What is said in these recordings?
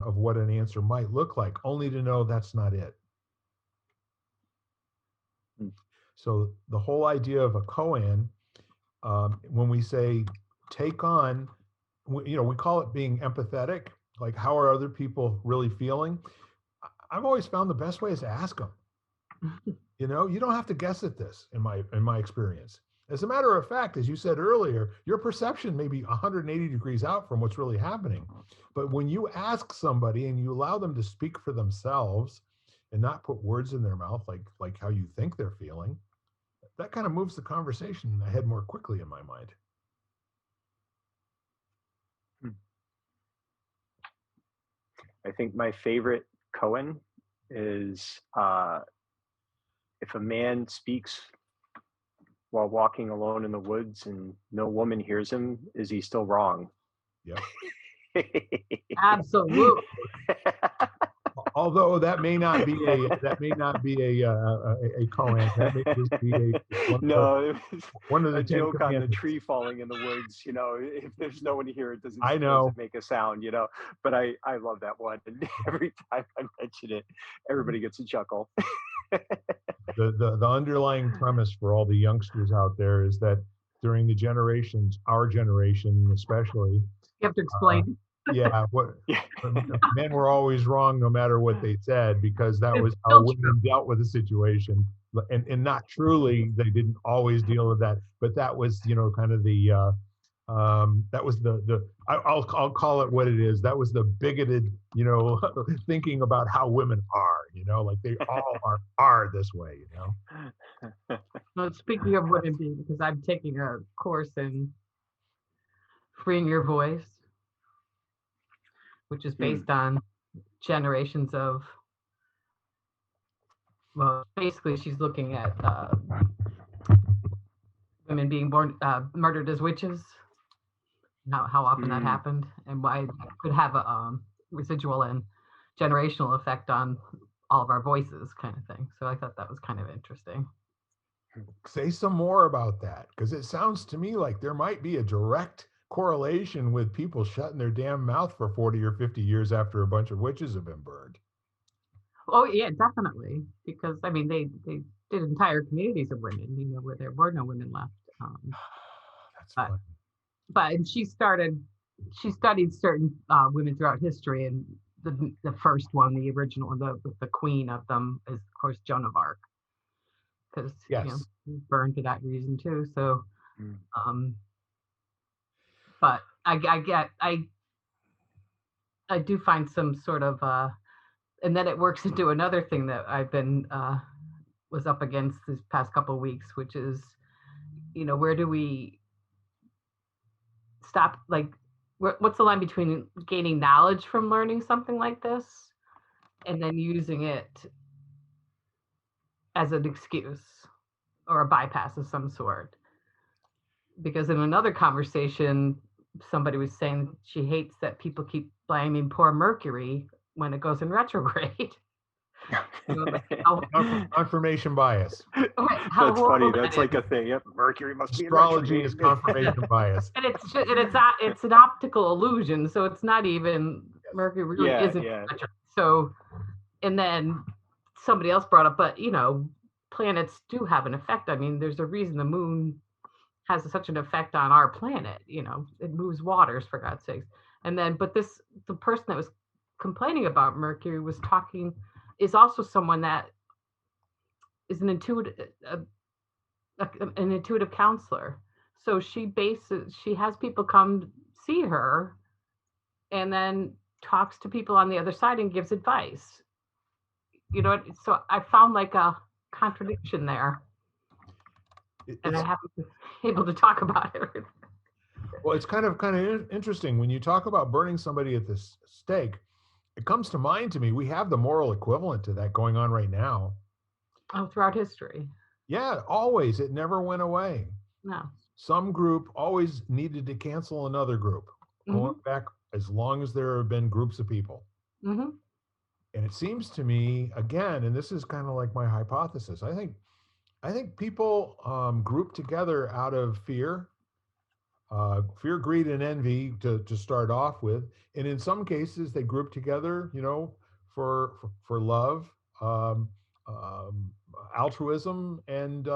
of what an answer might look like, only to know that's not it. Mm. So the whole idea of a koan, when we say take on, we call it being empathetic. Like, how are other people really feeling? I've always found the best way is to ask them. You don't have to guess at this in my experience. As a matter of fact, as you said earlier, your perception may be 180 degrees out from what's really happening. But when you ask somebody and you allow them to speak for themselves and not put words in their mouth like how you think they're feeling, that kind of moves the conversation ahead more quickly in my mind. Hmm. I think my favorite koan is if a man speaks while walking alone in the woods and no woman hears him, is he still wrong? Yep. Absolutely. Although that may not be a koan. That may just be No, one of the a Ten joke on the Commandments. tree falling in the woods. If there's no one to hear it, I does know. it make a sound? But I love that one, and every time I mention it, everybody gets a chuckle. The underlying premise for all the youngsters out there is that during the generations, our generation especially, You have to uh, explain. yeah, Yeah. men were always wrong no matter what they said, because that It's was how still true. women dealt with the situation. And not truly, they didn't always deal with that, but that was, kind of that was I'll call it what it is. That was the bigoted, thinking about how women are, like they all are this way. Well, speaking of women being, because I'm taking a course in freeing your voice, which is Hmm. based on generations of, well, basically she's looking at women being born murdered as witches, how often that Hmm. happened, and why it could have a residual and generational effect on all of our voices, kind of thing. So I thought that was kind of interesting. Say some more about that, because it sounds to me like there might be a direct correlation with people shutting their damn mouth for 40 or 50 years after a bunch of witches have been burned. Oh yeah, definitely, because I mean they did entire communities of women, where there were no women left. That's But funny. and she studied certain women throughout history, and the first one, the original, the queen of them is of course Joan of Arc, because Yes. burned for that reason too. So, Hmm. um, but I do find some sort of and then it works into another thing that I've been was up against this past couple of weeks, which is, where do we stop? Like, what's the line between gaining knowledge from learning something like this and then using it as an excuse or a bypass of some sort? Because in another conversation, somebody was saying she hates that people keep blaming poor Mercury when it goes in retrograde. Confirmation bias. How That's horrible funny. that That's is. like a thing. Yep, Mercury must be in Astrology is retrograde. confirmation bias. And it's an optical illusion, so it's not even Mercury really Yeah, isn't yeah. retrograde. So, and then somebody else brought up, but planets do have an effect. I mean, there's a reason the moon has such an effect on our planet. It moves waters, for God's sakes. And then, but the person that was complaining about Mercury is also someone that is an intuitive counselor. So she has people come see her and then talks to people on the other side and gives advice. So I found like a contradiction there, and I haven't been able to talk about it. Well, it's kind of interesting when you talk about burning somebody at the stake. It comes to mind to me, we have the moral equivalent to that going on right now. Oh, throughout history. Yeah, always. It never went away. No. Some group always needed to cancel another group, going Mm-hmm. back as long as there have been groups of people. Mm-hmm. And it seems to me, again, and this is kind of like my hypothesis, I think people group together out of fear, fear, greed, and envy to start off with, and in some cases they group together, for love, um, um, altruism, and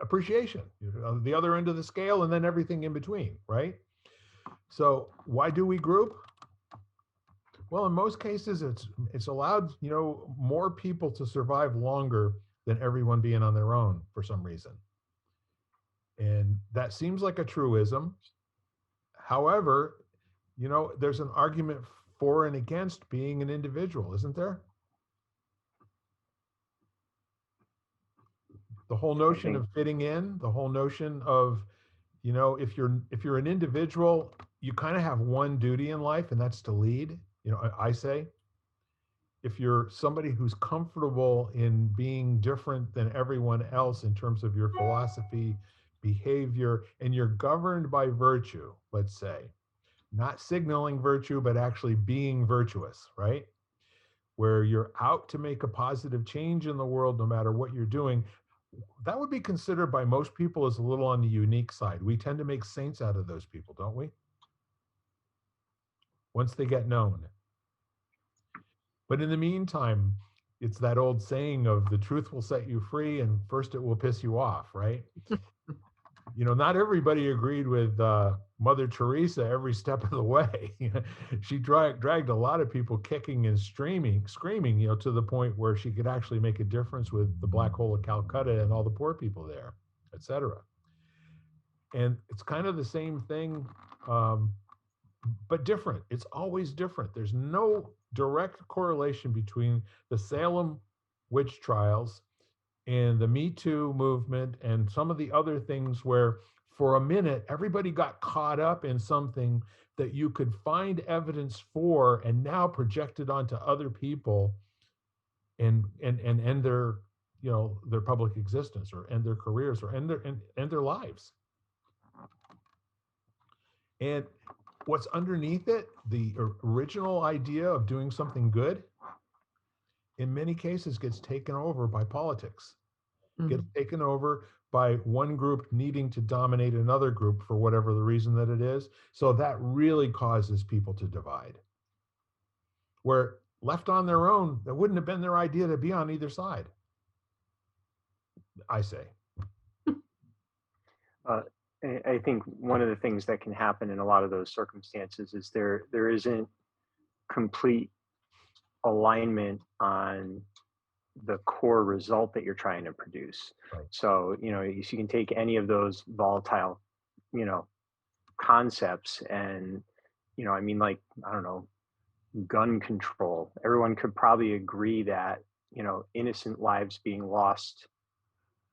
appreciation. The other end of the scale, and then everything in between, right? So why do we group? Well, in most cases, it's allowed more people to survive longer than everyone being on their own for some reason, and that seems like a truism. However, there's an argument for and against being an individual, isn't there? The whole I notion think of fitting in, the whole notion of, if you're an individual, you kind of have one duty in life, and that's to lead. I say, if you're somebody who's comfortable in being different than everyone else in terms of your philosophy, behavior, and you're governed by virtue, let's say, not signaling virtue, but actually being virtuous, right? Where you're out to make a positive change in the world no matter what you're doing, that would be considered by most people as a little on the unique side. We tend to make saints out of those people, don't we? Once they get known. But in the meantime, it's that old saying of the truth will set you free and first it will piss you off, right? Not everybody agreed with Mother Teresa every step of the way. She dragged a lot of people kicking and screaming, to the point where she could actually make a difference with the Black Hole of Calcutta and all the poor people there, etc. And it's kind of the same thing, but different. It's always different. There's no direct correlation between the Salem witch trials and the Me Too movement and some of the other things where for a minute everybody got caught up in something that you could find evidence for and now projected onto other people and end their public existence or end their careers or end their lives. And what's underneath it, the original idea of doing something good, in many cases gets taken over by politics, gets taken over by one group needing to dominate another group for whatever the reason that it is. So that really causes people to divide. Where left on their own, that wouldn't have been their idea to be on either side, I say. I think one of the things that can happen in a lot of those circumstances is there isn't complete alignment on the core result that you're trying to produce. Right. So, you can take any of those volatile, concepts and, like, I don't know, gun control. Everyone could probably agree that, innocent lives being lost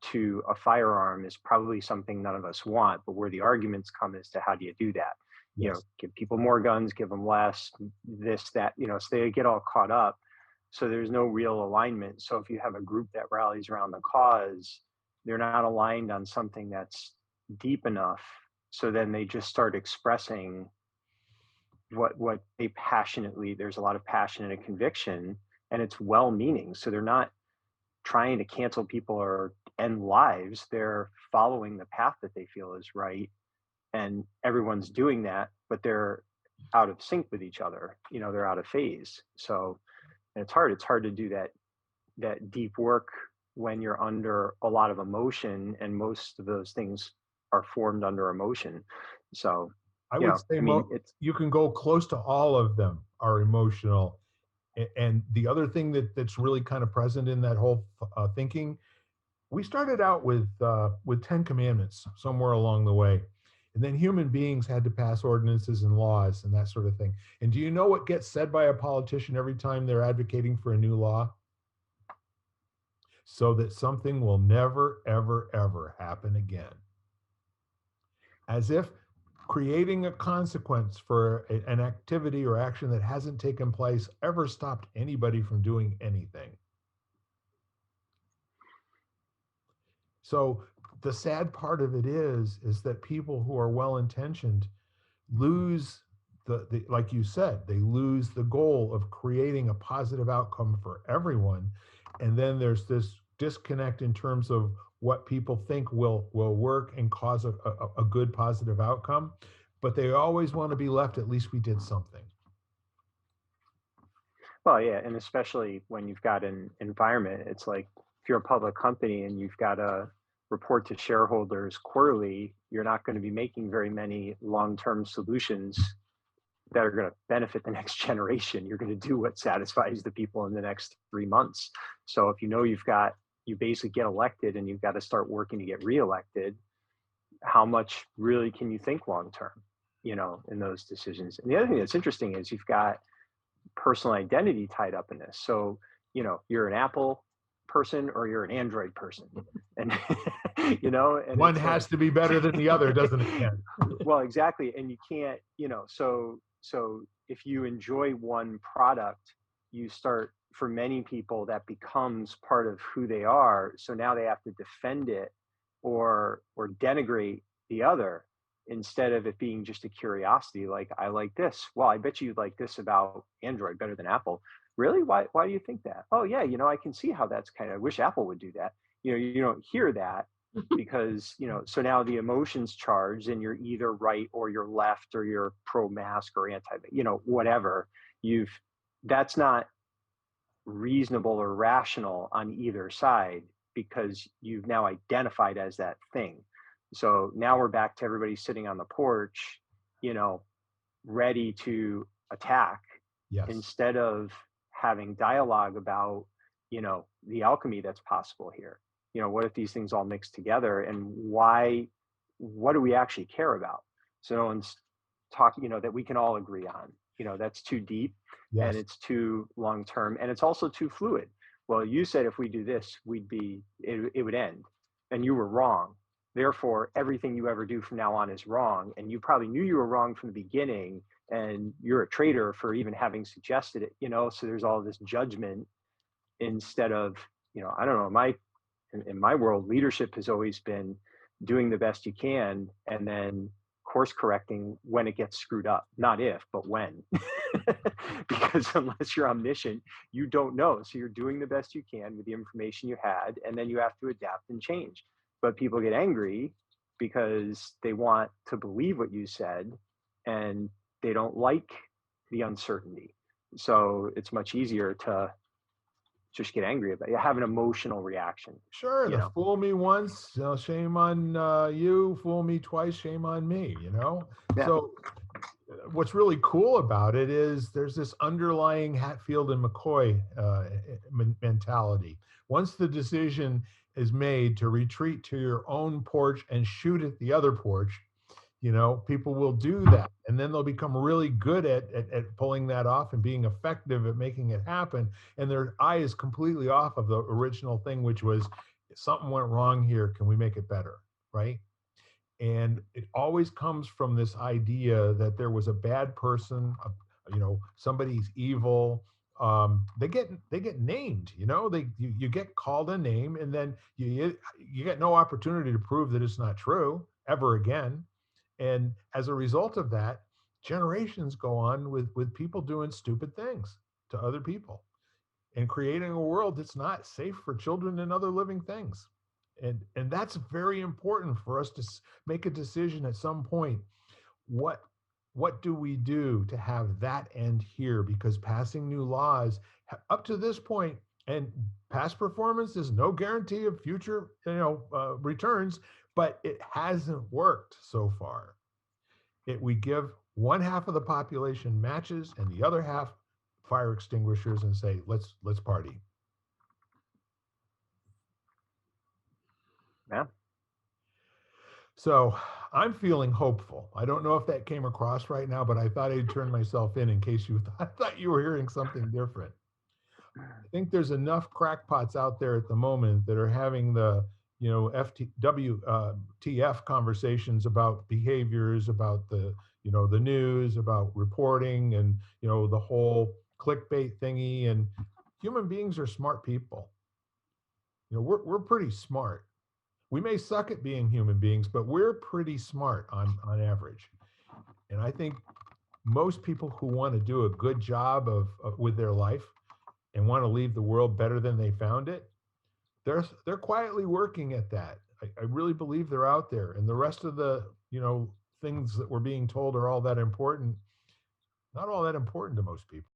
to a firearm is probably something none of us want, but where the arguments come as to how do you do that? Yes. Give people more guns, give them less, this, that, so they get all caught up. So there's no real alignment. So if you have a group that rallies around the cause, they're not aligned on something that's deep enough. So then they just start expressing what they passionately, there's a lot of passion and a conviction, and it's well-meaning. So they're not trying to cancel people or end lives. They're following the path that they feel is right. And everyone's doing that, but they're out of sync with each other. They're out of phase. So it's hard to do that deep work when you're under a lot of emotion, and most of those things are formed under emotion. So I would say you can go close to all of them are emotional. And the other thing that's really kind of present in that whole thinking, we started out with 10 commandments somewhere along the way. And then human beings had to pass ordinances and laws and that sort of thing. And do you know what gets said by a politician every time they're advocating for a new law? So that something will never, ever, ever happen again. As if creating a consequence for an activity or action that hasn't taken place ever stopped anybody from doing anything. So the sad part of it is that people who are well-intentioned lose the like you said, they lose the goal of creating a positive outcome for everyone. And then there's this disconnect in terms of what people think will work and cause a good positive outcome, but they always want to be left, at least we did something. Well, yeah, and especially when you've got an environment, it's like if you're a public company and you've got to report to shareholders quarterly, you're not going to be making very many long-term solutions that are going to benefit the next generation. You're going to do what satisfies the people in the next 3 months. So if you know you basically get elected and you've got to start working to get reelected, how much really can you think long term, in those decisions? And the other thing that's interesting is you've got personal identity tied up in this. So, you're an Apple person or you're an Android person. And, and One it's has like, to be better than the other, doesn't it, Ken? well, exactly. And you can't, so if you enjoy one product, you start, for many people, that becomes part of who they are. So now they have to defend it or denigrate the other, instead of it being just a curiosity. Like, I like this. Well, I bet you like this about Android better than Apple. Really? Why do you think that? Oh yeah, I can see how that's kind of, I wish Apple would do that. You don't hear that, because so now the emotions charged, and you're either right or you're left, or you're pro mask or anti, whatever. That's not reasonable or rational on either side, because you've now identified as that thing. So now we're back to everybody sitting on the porch, ready to attack, Yes. instead of having dialogue about, the alchemy that's possible here. What if these things all mix together, and what do we actually care about? So no one's talking, that we can all agree on. That's too deep, Yes. and it's too long term, and it's also too fluid. Well, you said if we do this, it would end, and you were wrong. Therefore, everything you ever do from now on is wrong, and you probably knew you were wrong from the beginning, and you're a traitor for even having suggested it. So there's all this judgment, instead of, I don't know, in my world, leadership has always been doing the best you can, and then course correcting when it gets screwed up. Not if, but when. Because unless you're omniscient, you don't know. So you're doing the best you can with the information you had, and then you have to adapt and change. But people get angry because they want to believe what you said, and they don't like the uncertainty. So it's much easier to just get angry about it, have an emotional reaction. Sure, fool me once, shame on you. Fool me twice, shame on me. Yeah. So what's really cool about it is there's this underlying Hatfield and McCoy mentality. Once the decision is made to retreat to your own porch and shoot at the other porch, people will do that, and then they'll become really good at pulling that off and being effective at making it happen. And their eye is completely off of the original thing, which was, something went wrong here. Can we make it better? Right? And it always comes from this idea that there was a bad person, somebody's evil. They get named. You get called a name, and then you get no opportunity to prove that it's not true ever again. And as a result of that, generations go on with people doing stupid things to other people and creating a world that's not safe for children and other living things. And that's very important for us to make a decision at some point. What do we do to have that end here? Because passing new laws up to this point, and past performance is no guarantee of future returns, but it hasn't worked so far. We give one half of the population matches and the other half fire extinguishers and say, let's party. Yeah. So I'm feeling hopeful. I don't know if that came across right now, but I thought I'd turn myself in case I thought you were hearing something different. I think there's enough crackpots out there at the moment that are having the WTF conversations about behaviors, about the the news, about reporting, and the whole clickbait thingy. And human beings are smart people. We're pretty smart. We may suck at being human beings, but we're pretty smart on average. And I think most people who want to do a good job with their life and want to leave the world better than they found it, they're quietly working at that. I really believe they're out there, and the rest of the things that we're being told are all that important. Not all that important to most people.